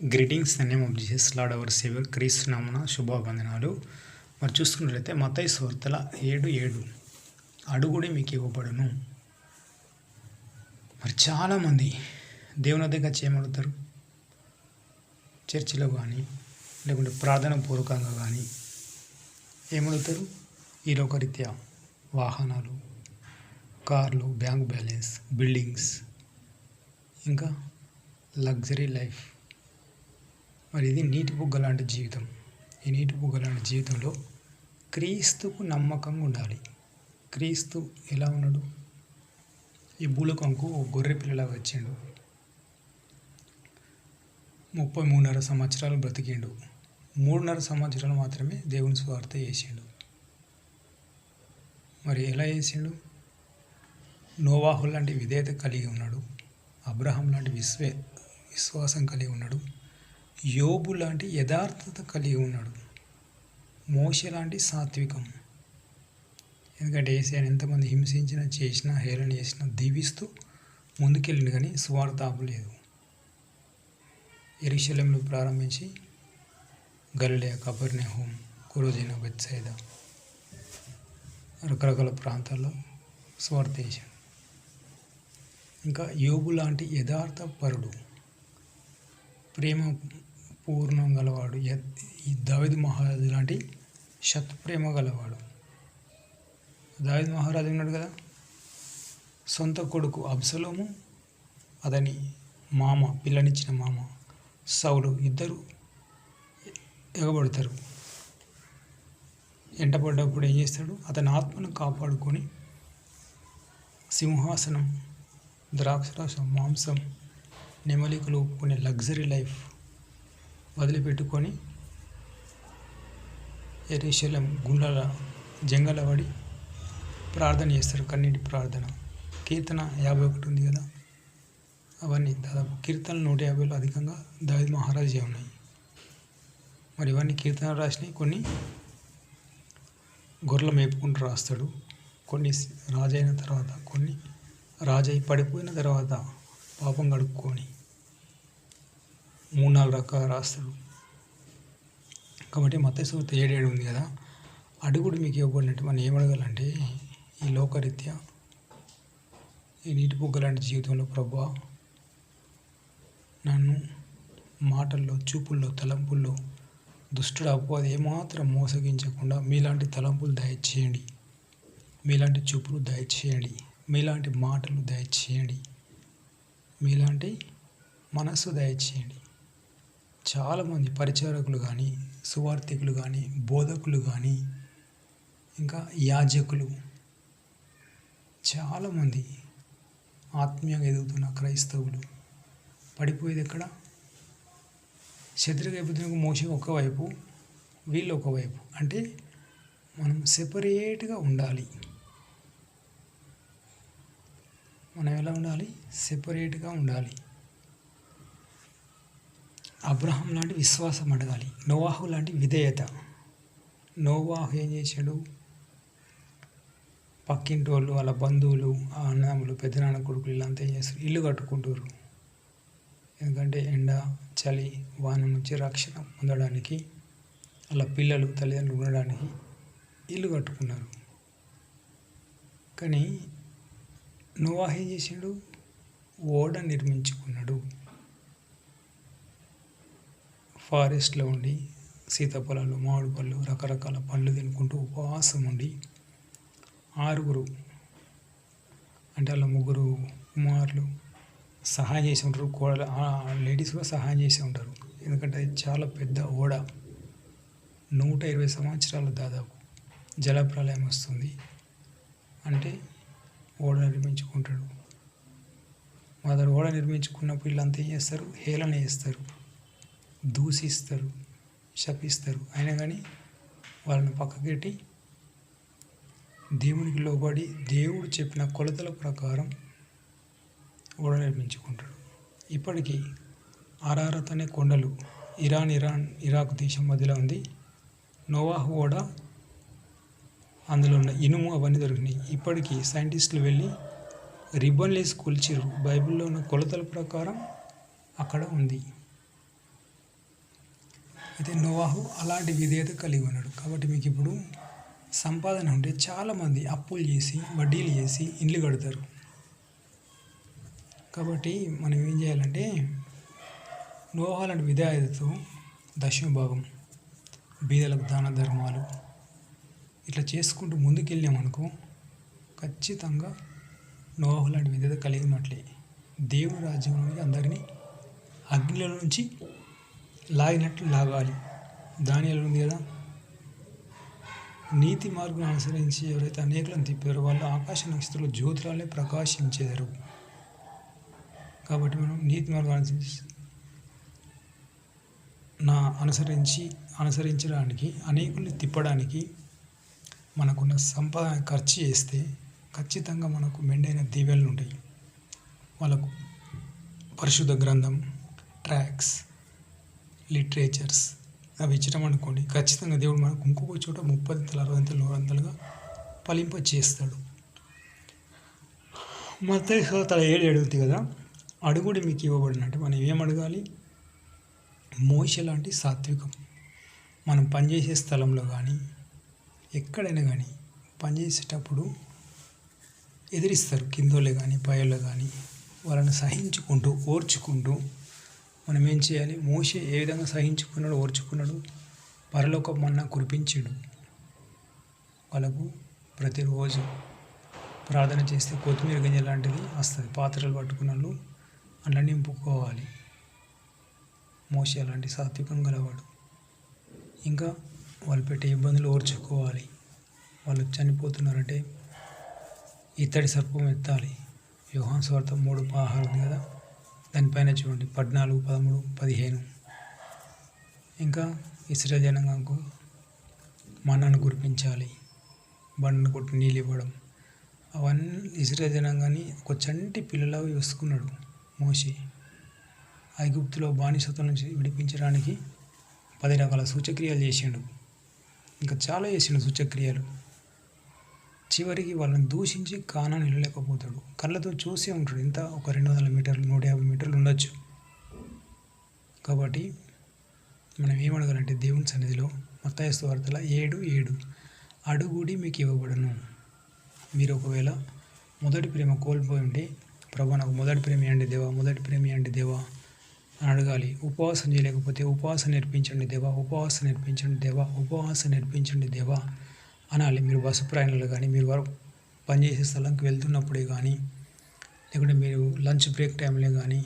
Greetings in the name of Jesus lord our saviour క్రీస్తు నామమున శుభవందనాలు. మరి చూసుకున్నట్లయితే మత్తయి సువార్తల 7:7 అడుగుడి మీకు ఇవ్వబడును. మరి చాలామంది దేవుని వద్దకు చేయమడుగుతారు. చర్చిలో కానీ లేకుంటే ప్రార్థన పూర్వకంగా కానీ ఏమడుగుతారు? ఈ లోకరీత్యా వాహనాలు, కార్లు, బ్యాంక్ బ్యాలెన్స్, బిల్డింగ్స్, ఇంకా లగ్జరీ లైఫ్. మరి ఇది నీటి బుగ్గ లాంటి జీవితం. ఈ నీటి బుగ్గ లాంటి జీవితంలో క్రీస్తుకు నమ్మకంగా ఉండాలి. క్రీస్తు ఎలా ఉన్నాడు? ఈ భూలోకంకు గొర్రె పిల్లలాగా వచ్చిండు. 33.5 సంవత్సరాలు బ్రతికిండు. 3.5 సంవత్సరాలు మాత్రమే దేవుని సువార్త చేసిండు. మరి ఎలా చేసిండు? నోవాహు లాంటి విధేయత కలిగి ఉన్నాడు. అబ్రహాం లాంటి విశ్వాసం కలిగి ఉన్నాడు. యోబు లాంటి యథార్థత కలిగి ఉన్నాడు. మోషే లాంటి సాత్వికం. ఎందుకంటే యేసయ్యను ఎంతమంది హింసించినా, చేసినా, హేళన చేసినా దీవిస్తూ ముందుకెళ్ళిండు, కానీ సువార్త ఆపలేదు. యెరూషలేములో ప్రారంభించి గలిలయ, కపెర్నహూము, కొరాజీను, బెత్సైదా రకరకాల ప్రాంతాల్లో సువార్త చేశాడు. ఇంకా యోబు లాంటి యథార్థ పరుడు, ప్రేమ పూర్ణం గలవాడు. ఈ దావీదు మహారాజు లాంటి శతప్రేమ గలవాడు. దావీదు మహారాజు ఉన్నాడు కదా, సొంత కొడుకు అబ్షలోము, అతని మామ, పిల్లనిచ్చిన మామ సౌలు, ఇద్దరు ఎగబడతారు. ఎంటపడ్డప్పుడు ఏం చేస్తాడు? అతని ఆత్మను కాపాడుకొని సింహాసనం, ద్రాక్షరసం, మాంసం, నెమలికలు ఒప్పుకునే లగ్జరీ లైఫ్ వదిలిపెట్టుకొని యెరూషలేం గుండాల జంగల పడి ప్రార్థన చేస్తారు. కన్నీటి ప్రార్థన. కీర్తన 51 ఉంది కదా, అవన్నీ దాదాపు కీర్తనలు 150లో అధికంగా దావీదు మహారాజే ఉన్నాయి. మరి ఇవన్నీ కీర్తనలు రాసినాయి. కొన్ని గొర్రెలు మేపుకుంటూ రాస్తాడు, కొన్ని రాజైన తర్వాత, కొన్ని రాజై పడిపోయిన తర్వాత పాపం కడుక్కొని 3-4 రకాలు రాస్తాడు. కాబట్టి మత్తయి సువార్త 7:7 ఉంది కదా, అడుగుడు మీకు ఇవ్వబడినట్టు. మనం ఏమడగాలంటే, ఈ లోకరీత్యా ఈ నీటి బుగ్గ లాంటి జీవితంలో ప్రభువా, నన్ను మాటల్లో, చూపుల్లో, తలంపుల్లో దుష్టుడు అపవాది ఏమాత్రం మోసగించకుండా మీలాంటి తలంపులు దయచేయండి, మీలాంటి చూపులు దయచేయండి, మీలాంటి మాటలు దయచేయండి, మీలాంటి మనస్సు దయచేయండి. చాలామంది పరిచారకులు కానీ, సువార్థికులు కానీ, బోధకులు కానీ, ఇంకా యాజకులు, చాలామంది ఆత్మీయంగా ఎదుగుతున్న క్రైస్తవులు పడిపోయేది ఎక్కడ? శత్రుగైపుతులకు మోసే ఒకవైపు, వీళ్ళు ఒకవైపు. అంటే మనం సెపరేట్గా ఉండాలి. మనం ఎలా ఉండాలి? సెపరేట్గా ఉండాలి. అబ్రహాం లాంటి విశ్వాసం అడగాలి. నోవాహు లాంటి విధేయత. నోవాహు ఏం చేశాడు? పక్కింటి వాళ్ళు, వాళ్ళ బంధువులు, ఆ అన్నదమ్ములు, పెద్దనాన్న కొడుకులు వీళ్ళంతా ఏం చేస్తారు? ఇల్లు కట్టుకుంటారు. ఎందుకంటే ఎండ, చలి, వాన నుంచి రక్షణ పొందడానికి, వాళ్ళ పిల్లలు, తల్లిదండ్రులు ఉండడానికి ఇల్లు కట్టుకున్నారు. కానీ నోవాహు ఏం చేశాడు? ఓడ నిర్మించుకున్నాడు. ఫారెస్ట్లో ఉండి సీతాఫలాలు, మామిడి పళ్ళు, రకరకాల పళ్ళు తినుకుంటూ ఉపవాసం ఉండి 6 అంటే వాళ్ళ 3 కుమారులు సహాయం చేసి ఉంటారు. లేడీస్ కూడా సహాయం చేసి ఉంటారు. ఎందుకంటే అది చాలా పెద్ద ఓడ. 120 సంవత్సరాలు దాదాపు జలప్రలయం వస్తుంది అంటే ఓడ నిర్మించుకుంటాడు. అతను ఓడ నిర్మించుకున్నప్పుడు వీళ్ళంతా ఏం చేస్తారు? హేళన చేస్తారు, దూషిస్తారు, శపిస్తారు. అయినా కానీ వాళ్ళని పక్కకెట్టి దేవునికి లోబడి దేవుడు చెప్పిన కొలతల ప్రకారం ఓడ నిర్మించుకుంటాడు. ఇప్పటికీ అరారత్ అనే కొండలు ఇరాక్ దేశం మధ్యలో ఉంది. నోవాహు ఓడ, అందులో ఉన్న ఇనుము అవన్నీ దొరికినాయి. ఇప్పటికీ సైంటిస్టులు వెళ్ళి రిబ్బన్లు వేసి కొలిచిర్రు. బైబిల్లో ఉన్న కొలతల ప్రకారం అక్కడ ఉంది. అయితే నోవాహు అలాంటి విధేయత కలిగి ఉన్నాడు. కాబట్టి మీకు ఇప్పుడు సంపాదన ఉంటే చాలామంది అప్పులు చేసి, వడ్డీలు చేసి ఇండ్లు కడతారు. కాబట్టి మనం ఏం చేయాలంటే నోవాహు లాంటి విధేయతతో దశమ భాగం, బీదలకు దాన ధర్మాలు ఇట్లా చేసుకుంటూ ముందుకెళ్ళామనుకో ఖచ్చితంగా నోవాహు లాంటి విధేయత కలిగినట్లే. దేవుని రాజ్యంలోనికి అందరినీ అగ్నిలో నుంచి లాగినట్లు లాగాలి. దానియేలు ఉంది కదా, నీతి మార్గం అనుసరించి ఎవరైతే అనేకులను తిప్పారో వాళ్ళు ఆకాశ నక్షత్రాలు జ్యోతులనే ప్రకాశించేదారు. కాబట్టి మనం నీతి మార్గం అనుసరించడానికి అనేకుల్ని తిప్పడానికి మనకున్న సంపాదన ఖర్చు చేస్తే ఖచ్చితంగా మనకు మెండైన దీవెనలు ఉంటాయి. వాళ్ళకు పరిశుద్ధ గ్రంథం, ట్రాక్స్, లిటరేచర్స్ అవి ఇచ్చడం అనుకోండి, ఖచ్చితంగా దేవుడు మనకు ఇంకొక చోట 30 60 100గా ఫలింప చేస్తాడు. మత్తయి సువార్త 7 అడుగుతుంది కదా, అడుగుడి మీకు ఇవ్వబడినట్టు మనం ఏం అడగాలి? మోషే లాంటి సాత్వికం. మనం పనిచేసే స్థలంలో కానీ ఎక్కడైనా కానీ పనిచేసేటప్పుడు ఎదిరిస్తారు, కిందోళ్ళే కానీ పైలో కానీ. వాళ్ళని సహించుకుంటూ ఓర్చుకుంటూ మనం ఏం చేయాలి? మోషే ఏ విధంగా సహించుకున్నాడు, ఓర్చుకున్నాడు? పరలోక మన్నా కురిపించాడు. వాళ్ళకు ప్రతిరోజు ప్రార్థన చేస్తే కొత్తిమీర గింజ లాంటిది వస్తుంది. పాత్రలు పట్టుకున్న వాళ్ళు అలా నింపుకోవాలి. మోషే అలాంటి సాత్వికం గలవాడు. ఇంకా వాళ్ళు పెట్టే ఇబ్బందులు ఓర్చుకోవాలి. వాళ్ళు చనిపోతున్నారంటే ఇత్తడి సర్పం ఎత్తాలి. యోహాను సువార్త 3:16 ఉంది కదా, దానిపైన చూడండి 14, 13, 15. ఇంకా ఇశ్రాయేలు జనాంగంకు మన్నాను కురిపించాలి, బండను కొట్టి నీళ్ళు ఇవ్వడం. అవన్నీ ఇశ్రాయేలు జనాంగాన్ని ఒక చంటి పిల్లలాగా చూసుకున్నాడు మోషే. ఐగుప్తులో బానిసత్వం నుంచి విడిపించడానికి 10 రకాల సూచక్రియలు చేసిండు. ఇంకా చాలా చేసిండు సూచక్రియలు. చివరికి వాళ్ళని దూషించి కానాను వెళ్ళలేకపోతాడు. కళ్ళతో చూసే ఉంటాడు. ఇంత ఒక 200 మీటర్లు 150 మీటర్లు ఉండొచ్చు. కాబట్టి మనం ఏమడగాలంటే దేవుని సన్నిధిలో మత్తయి సువార్తల 7:7 అడుగుడి మీకు ఇవ్వబడును. మీరు ఒకవేళ మొదటి ప్రేమ కోల్పోయి ఉంటే, ప్రభా నాకు మొదటి ప్రేమ ఇవ్వండి దేవా, మొదటి ప్రేమ ఇవ్వండి దేవా అని అడగాలి. ఉపవాసం చేయలేకపోతే ఉపవాసం నేర్పించండి దేవా, ఉపవాసం నేర్పించండి దేవా, ఉపవాసం నేర్పించండి దేవా అనాలి. మీరు బస్సు ప్రయాణాలు కానీ, మీరు పనిచేసే స్థలంకి వెళ్తున్నప్పుడే కానీ, లేకుంటే మీరు లంచ్ బ్రేక్ టైంలో కానీ,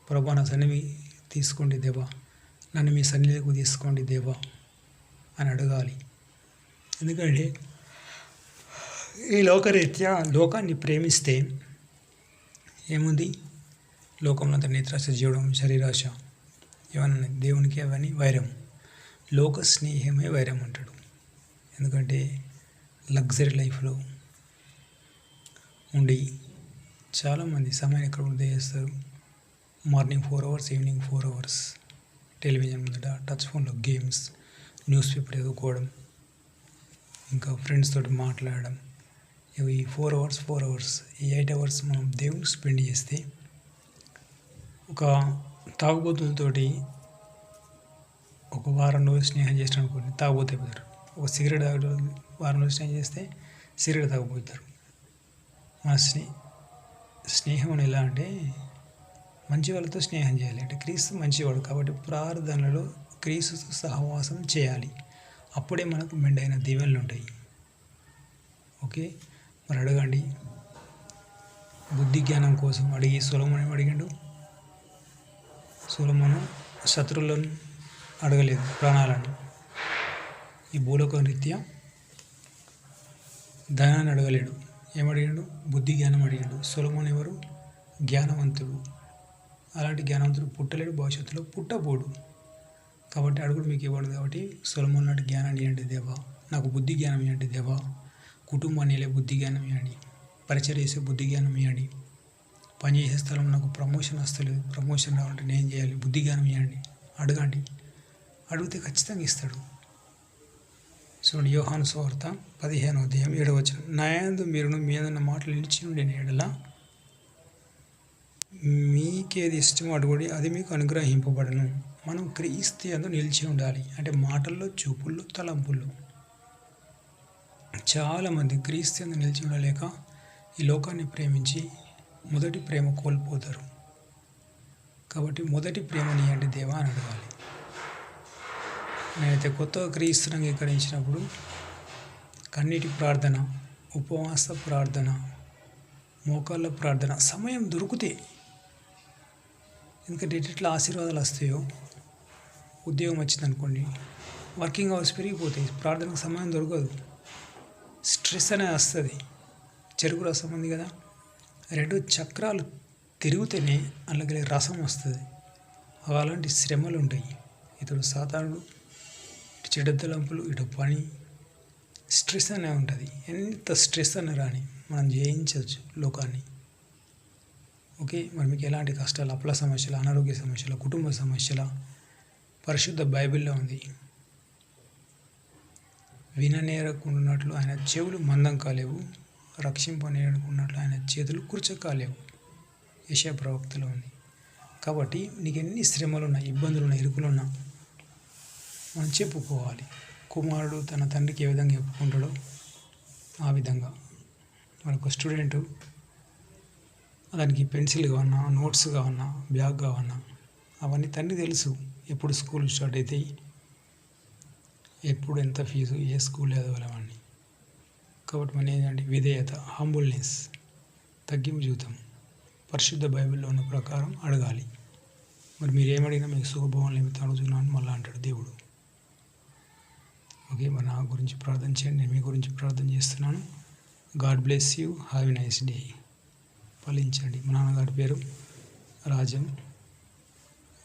ప్రభా నా సన్నిధి తీసుకోండి దేవా, నన్ను మీ సన్నిధికి తీసుకోండి దేవా అని అడగాలి. ఎందుకంటే ఈ లోకరీత్యా లోకాన్ని ప్రేమిస్తే ఏముంది? లోకంలో అంతా నిద్రాశ, జీవడం, శరీరాశ ఏమన్నా దేవునికి అవన్నీ వైరం. లోక స్నేహమే వైరం అంటాడు. ఎందుకంటే లగ్జరీ లైఫ్లో ఉండి చాలామంది సమయాన్ని ఎక్కడ వృధా చేస్తారు? Morning 4 hours, evening 4 hours television ముందట, టచ్ ఫోన్లో గేమ్స్, న్యూస్ పేపర్ చదువుకోవడం, ఇంకా ఫ్రెండ్స్ తోటి మాట్లాడడం. ఇవి 4 hours, ఈ 8 hours మనం దేవునికి స్పెండ్ చేస్తే, ఒక తాగుబోతులతోటి ఒక వారం రోజులు స్నేహం చేసిన అనుకోండి, తాగుబోతు అయిపోతారు. ఒక సిగరెట్ తాగే వారం రోజులు స్నేహం చేస్తే సిగరెట్ తాగుపోతారు. మన స్నేహం అని ఎలా అంటే, మంచి వాళ్ళతో స్నేహం చేయాలి. అంటే క్రీస్తు మంచివాడు కాబట్టి ప్రార్థనలో క్రీస్తుతో సహవాసం చేయాలి. అప్పుడే మనకు మెండైన దీవెనలు ఉంటాయి. ఓకే, మరి అడగండి. బుద్ధి జ్ఞానం కోసం అడిగి సొలొమోను అడిగాడు. సొలొమోను శత్రువులను అడగలేదు, ప్రాణాలను. ఈ భూలోక రీత్యా ధనాన్ని అడగలేడు. ఏమడిగాడు? బుద్ధి జ్ఞానం అడిగాడు. సొలొమోను ఎవరు? జ్ఞానవంతుడు. అలాంటి జ్ఞానవంతుడు పుట్టలేడు, భవిష్యత్తులో పుట్టబోడు. కాబట్టి అడుగుడు మీకు ఇవ్వడు. కాబట్టి సొలొమోను లాంటి జ్ఞానాన్ని ఇవ్వండి దేవా, నాకు బుద్ధి జ్ఞానం ఇవ్వండి దేవా, కుటుంబాన్ని వెళ్ళే బుద్ధి జ్ఞానం ఇవ్వండి, పరిచయం చేసే బుద్ధి జ్ఞానం ఇవ్వండి, పనిచేసే స్థలం నాకు ప్రమోషన్ వస్తలేదు, ప్రమోషన్ రావాలంటే నేను చేయాలి, బుద్ధి జ్ఞానం ఇవ్వండి. అడగండి, అడిగితే ఖచ్చితంగా ఇస్తాడు. చూడండి, యోహాను సువార్త 15:7 నా యందు మీరును మీ యందు మాటలు నిలిచి ఉండిన యెడల మీకేది ఇష్టమో అడుగుడి, అది మీకు అనుగ్రహింపబడును. మనం క్రీస్తు యందు నిలిచి ఉండాలి. అంటే మాటల్లో, చూపుల్లో, తలంపుల్లో. చాలామంది క్రీస్తు యందు నిలిచి ఉండలేక ఈ లోకాన్ని ప్రేమించి మొదటి ప్రేమ కోల్పోతారు. కాబట్టి మొదటి ప్రేమని అంటే దేవా అని అడగాలి. నేనైతే కొత్తగా క్రీస్తుని అంగీకరించినప్పుడు కన్నీటి ప్రార్థన, ఉపవాస ప్రార్థన, మోకాళ్ళ ప్రార్థన సమయం దొరికితే, ఎందుకంటే ఎట్లా ఆశీర్వాదాలు వస్తాయో, ఉద్యోగం వచ్చిందనుకోండి, వర్కింగ్ అవర్స్ పెరిగిపోతాయి, ప్రార్థనకు సమయం దొరకదు, స్ట్రెస్ అనేది వస్తుంది. చెరుకు రసం ఉంది కదా, 2 చక్రాలు తిరిగితేనే అలాగే రసం వస్తుంది. అలాంటి శ్రమలు ఉంటాయి. ఇతడు సాతానుడు, ఇటు చెడ్డ తలంపులు, ఇటు పని, స్ట్రెస్ అనే ఉంటుంది. ఎంత స్ట్రెస్ అన్న రాని మనం జయించవచ్చు లోకాన్ని. ఓకే, మరి మీకు ఎలాంటి కష్టాలు, అప్పుల సమస్యలు, అనారోగ్య సమస్యలు, కుటుంబ సమస్యల, పరిశుద్ధ బైబిల్లో ఉంది, విననేరకున్నట్లు ఆయన చెవులు మందం కాలేవు, రక్షింపనేరకున్నట్లు ఆయన చేతులు కుర్చకాలేవు, యెషయా ప్రవక్తలో ఉంది. కాబట్టి నీకు ఎన్ని శ్రమలున్నా, ఇబ్బందులున్నా, ఇరుకులున్నా మనం చెప్పుకోవాలి. కుమారుడు తన తండ్రికి ఏ విధంగా చెప్పుకుంటాడో ఆ విధంగా. మనకు స్టూడెంటు దానికి పెన్సిల్ కావన్నా, నోట్స్ కావన్నా, బ్యాగ్ కావన్నా, అవన్నీ తండ్రి తెలుసు. ఎప్పుడు స్కూల్ స్టార్ట్ అవుతాయి, ఎప్పుడు ఎంత ఫీజు, ఏ స్కూల్ చదవాలవన్నీ. కాబట్టి మన ఏంటంటే విధేయత, హంబుల్నెస్, తగ్గింపు జీవితం పరిశుద్ధ బైబిల్లో ఉన్న ప్రకారం అడగాలి. మరి మీరు ఏమడిగినా మీకు శుభభావం నిమిత్తం అడుగుతున్నాను మళ్ళీ అంటాడు దేవుడు. ఓకే, మరి నా గురించి ప్రార్థన చేయండి, నేను మీ గురించి ప్రార్థన చేస్తున్నాను. God bless you, have a nice day. ఫలించండి. మా నాన్నగారి పేరు రాజం.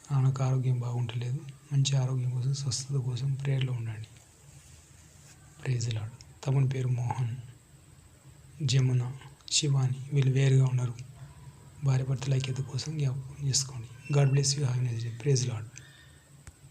నాన్నకు ఆరోగ్యం బాగుంటలేదు. మంచి ఆరోగ్యం కోసం, స్వస్థత కోసం ప్రేయర్లో ఉండండి. Praise the Lord. తమ్ముని పేరు మోహన్, జమున, శివాని. వీళ్ళు వేరుగా ఉన్నారు. భార్య భర్తల ఐక్యత కోసం జ్ఞాపకం చేసుకోండి. God bless you, have a nice day. Praise the lord.